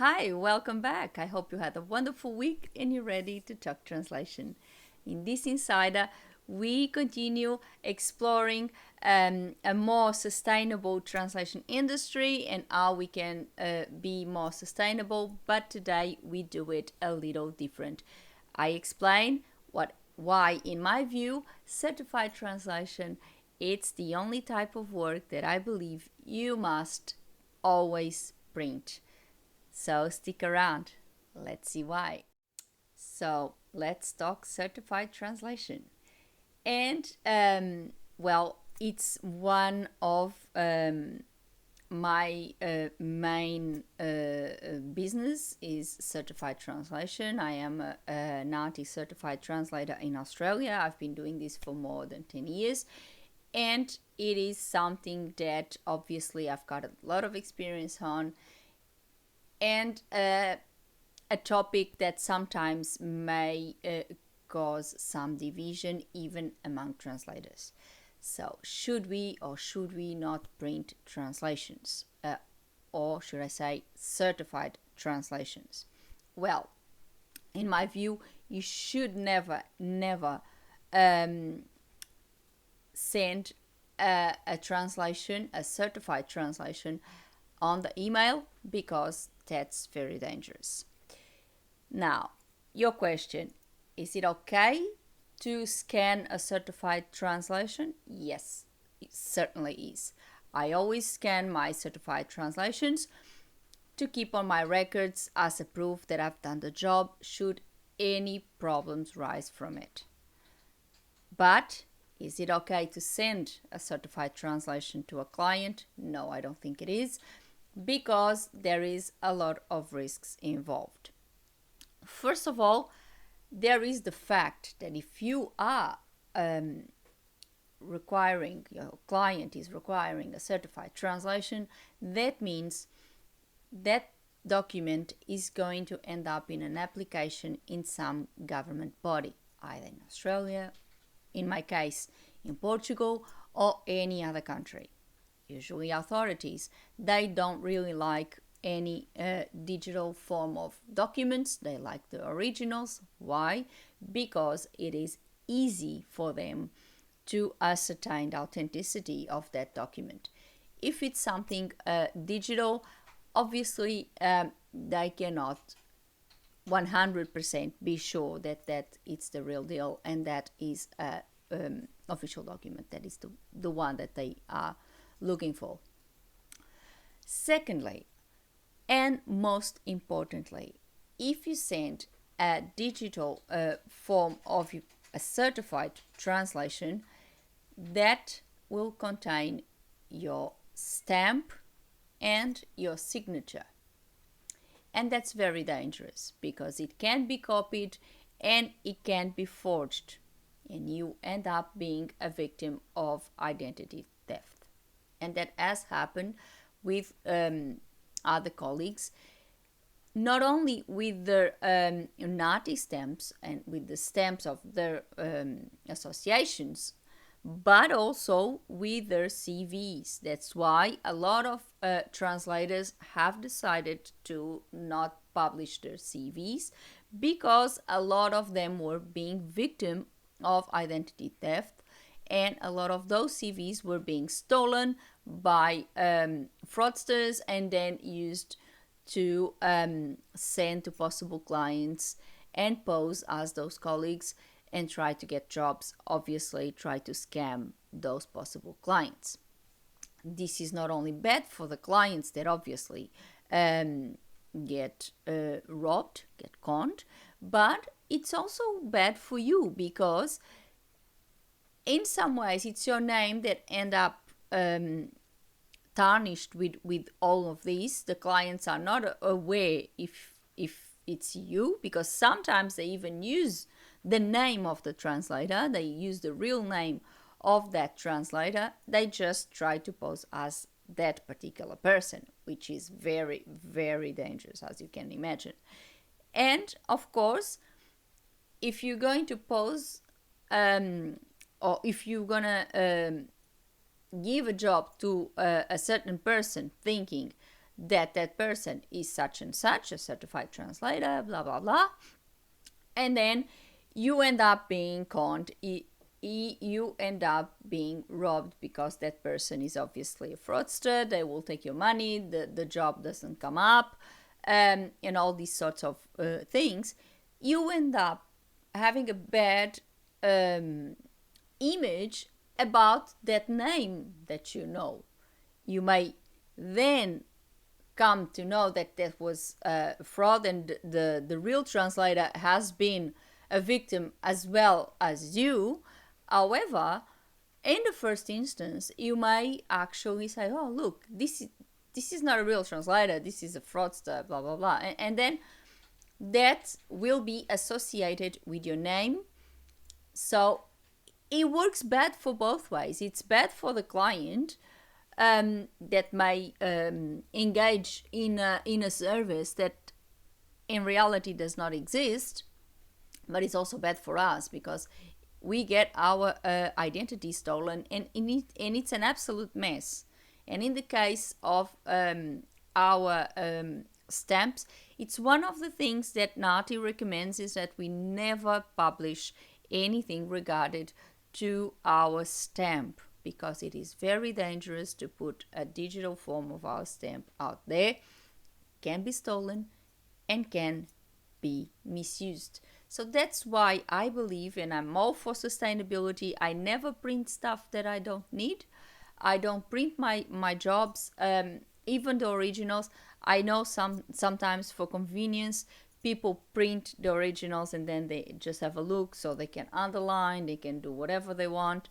Hi, welcome back. I hope you had a wonderful week and you're ready to talk translation. In this Insider, we continue exploring a more sustainable translation industry and how we can be more sustainable, but today we do it a little different. I explain why, in my view, certified translation it's the only type of work that I believe you must always print. So stick around. Let's see why. So let's talk certified translation. And it's one of my main business is certified translation. I am an artist certified translator in Australia. I've been doing this for more than 10 years. And it is something that obviously I've got a lot of experience on, and a topic that sometimes may cause some division even among translators. So should we or should we not print translations? Or should I say certified translations? Well, in my view, you should never send a translation, a certified translation, on the email because that's very dangerous. Now, your question, is it okay to scan a certified translation? Yes, it certainly is. I always scan my certified translations to keep on my records as a proof that I've done the job should any problems rise from it. But is it okay to send a certified translation to a client? No, I don't think it is, because there is a lot of risks involved. First of all, there is the fact that if you are requiring, your client is requiring a certified translation, that means that document is going to end up in an application in some government body, either in Australia, in my case, in Portugal, or any other country. Usually authorities, they don't really like any digital form of documents. They like the originals. Why? Because it is easy for them to ascertain the authenticity of that document. If it's something digital, obviously they cannot 100% be sure that it's the real deal and that is a official document, that is the one that they are looking for. Secondly, and most importantly, if you send a digital form of a certified translation, that will contain your stamp and your signature. And that's very dangerous because it can be copied and it can be forged, and you end up being a victim of identity theft. And that has happened with other colleagues, not only with their NATI stamps and with the stamps of their associations, but also with their CVs. That's why a lot of translators have decided to not publish their CVs, because a lot of them were being victim of identity theft, and a lot of those CVs were being stolen by fraudsters and then used to send to possible clients and pose as those colleagues and try to get jobs, obviously try to scam those possible clients. This is not only bad for the clients that obviously get robbed, get conned, but it's also bad for you because in some ways it's your name that end up tarnished with all of these. The clients are not aware if it's you, because sometimes they even use the name of the translator, they use the real name of that translator, they just try to pose as that particular person, which is very, very dangerous, as you can imagine. And of course, if you're going to pose or if you're gonna give a job to a certain person thinking that that person is such and such, a certified translator, blah, blah, blah. And then you end up being conned. You end up being robbed because that person is obviously a fraudster. They will take your money, the job doesn't come up, and all these sorts of things. You end up having a bad image about that name that you know. You may then come to know that that was fraud, and the real translator has been a victim as well as you. However, in the first instance, you may actually say, oh, look, this is not a real translator, this is a fraudster, blah, blah, blah. And then that will be associated with your name. So it works bad for both ways. It's bad for the client that may engage in a service that in reality does not exist, but it's also bad for us because we get our identity stolen, and it's an absolute mess. And in the case of our stamps, it's one of the things that NATI recommends is that we never publish anything regarded to our stamp, because it is very dangerous to put a digital form of our stamp out there. Can be stolen and can be misused. So that's why I believe, and I'm all for sustainability, I never print stuff that I don't need. I don't print my jobs, even the originals. I know sometimes for convenience people print the originals and then they just have a look so they can underline, they can do whatever they want.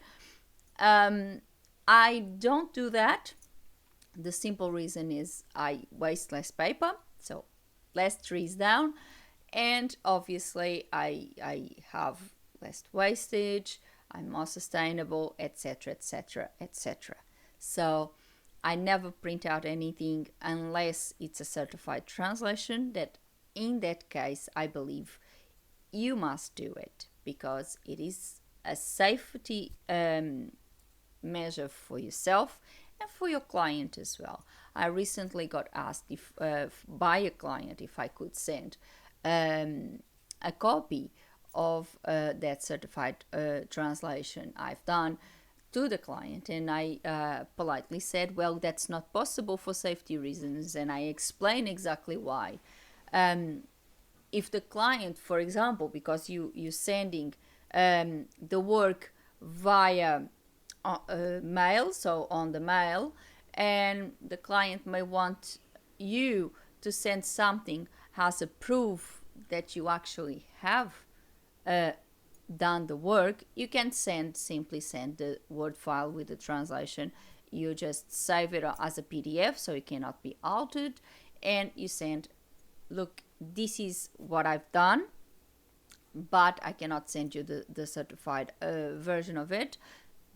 I don't do that. The simple reason is I waste less paper, so less trees down, and obviously I have less wastage, I'm more sustainable, etc, etc, etc. So I never print out anything unless it's a certified translation. That in that case I believe you must do it, because it is a safety measure for yourself and for your client as well. I recently got asked if by a client if I could send a copy of that certified translation I've done to the client, and I politely said, well, that's not possible for safety reasons, and I explained exactly why. If the client, for example, because you're sending the work via mail, so on the mail, and the client may want you to send something as a proof that you actually have done the work, you can simply send the Word file with the translation. You just save it as a PDF so it cannot be altered, and you send, look, this is what I've done, but I cannot send you the certified version of it,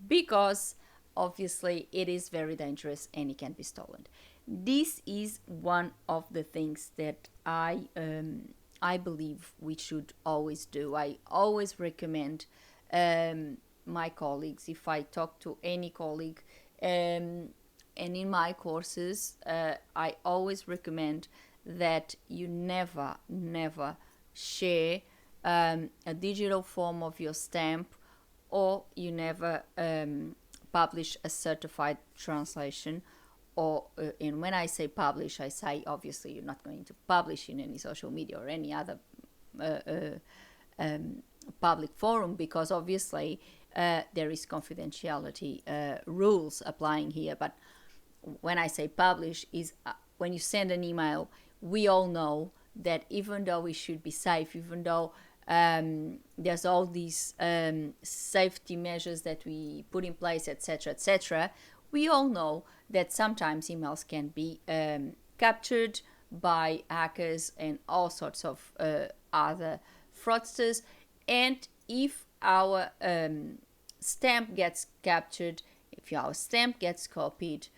because obviously it is very dangerous and it can be stolen. This is one of the things that I believe we should always do. I always recommend my colleagues, if I talk to any colleague, and in my courses, I always recommend that you never share a digital form of your stamp, or you never publish a certified translation. Or and when I say publish, I say obviously you're not going to publish in any social media or any other public forum, because obviously there is confidentiality rules applying here. But when I say publish, is when you send an email, we all know that even though we should be safe, even though there's all these safety measures that we put in place, etc, etc, we all know that sometimes emails can be captured by hackers and all sorts of other fraudsters. And if our stamp gets captured, if our stamp gets copied,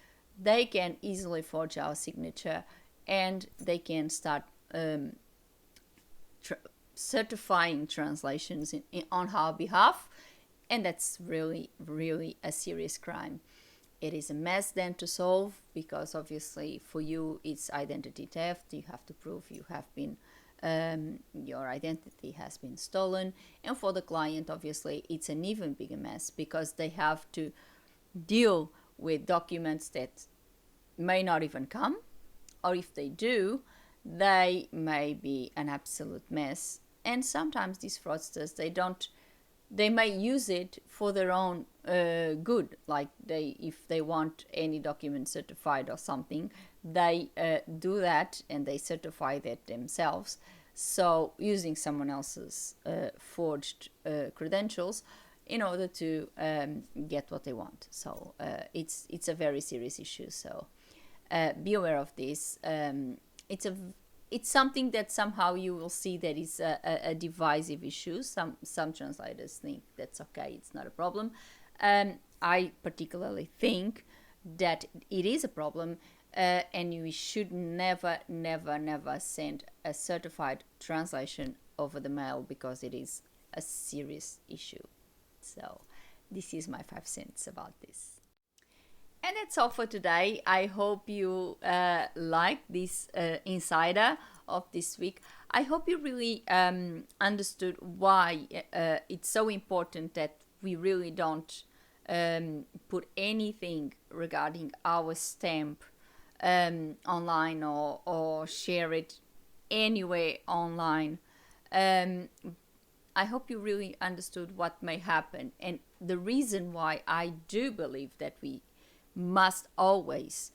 they can easily forge our signature, and they can start certifying translations on our behalf, and that's really a serious crime. It is a mess then to solve, because obviously for you it's identity theft. You have to prove you have been your identity has been stolen. And for the client, obviously it's an even bigger mess, because they have to deal with documents that may not even come, or if they do, they may be an absolute mess. And sometimes these fraudsters, they may use it for their own good. Like if they want any document certified or something, they do that and they certify that themselves. So using someone else's forged credentials in order to get what they want. So it's a very serious issue. So be aware of this. It's something that somehow you will see that is a divisive issue. Some translators think that's okay, it's not a problem. I particularly think that it is a problem, and you should never send a certified translation over the mail, because it is a serious issue. So this is my 5 cents about this. And that's all for today. I hope you like this insider of this week. I hope you really understood why it's so important that we really don't put anything regarding our stamp online, or share it anywhere online. I hope you really understood what may happen, and the reason why I do believe that we must always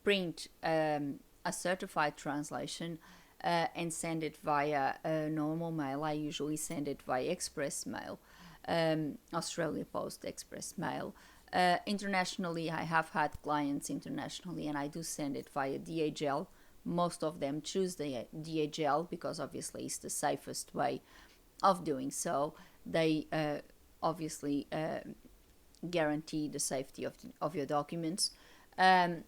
print a certified translation and send it via normal mail. I usually send it via express mail, Australia Post Express mail. Internationally, I have had clients internationally, and I do send it via DHL. Most of them choose the DHL because obviously it's the safest way of doing so. They obviously guarantee the safety of your documents. And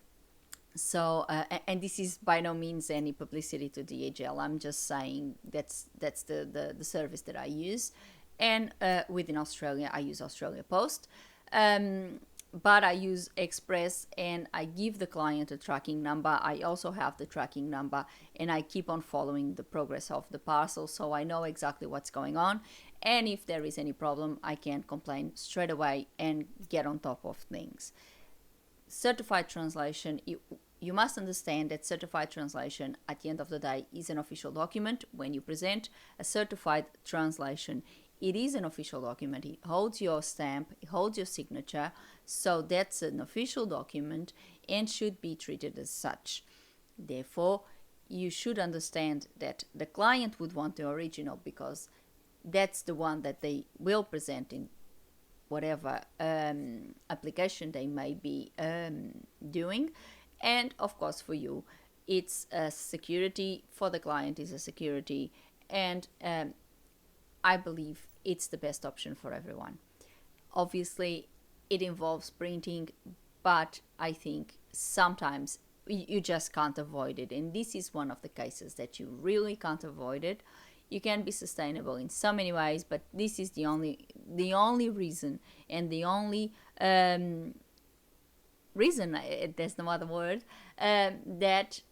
this is by no means any publicity to DHL. I'm just saying that's the service that I use. And within Australia, I use Australia Post. But I use Express, and I give the client a tracking number. I also have the tracking number, and I keep on following the progress of the parcel, so I know exactly what's going on. And if there is any problem, I can complain straight away and get on top of things. Certified translation, you must understand that certified translation at the end of the day is an official document. When you present a certified translation, it is an official document. It holds your stamp, it holds your signature, so that's an official document and should be treated as such. Therefore, you should understand that the client would want the original, because that's the one that they will present in whatever application they may be doing. And of course, for you, it's a security. For the client, is a security, and I believe it's the best option for everyone. Obviously, it involves printing, but I think sometimes you just can't avoid it. And this is one of the cases that you really can't avoid it. You can be sustainable in so many ways, but this is the only reason, and the only reason, there's no other word, that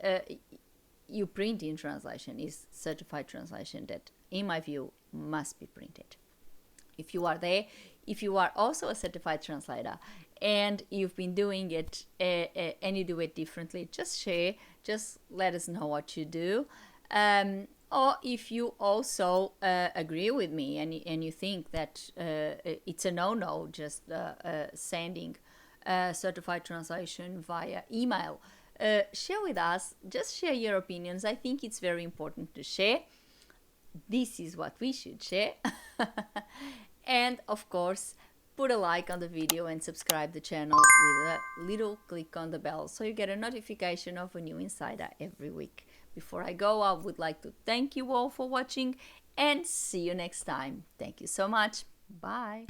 you print in translation is certified translation, that in my view must be printed. If you are there, if you are also a certified translator and you've been doing it and you do it differently, just share, just let us know what you do. Or if you also agree with me and you think that it's a no-no just sending certified translation via email, share with us, just share your opinions. I think it's very important to share. This is what we should share. And of course, put a like on the video and subscribe the channel with a little click on the bell so you get a notification of a new insider every week. Before I go, I would like to thank you all for watching and see you next time. Thank you so much. Bye.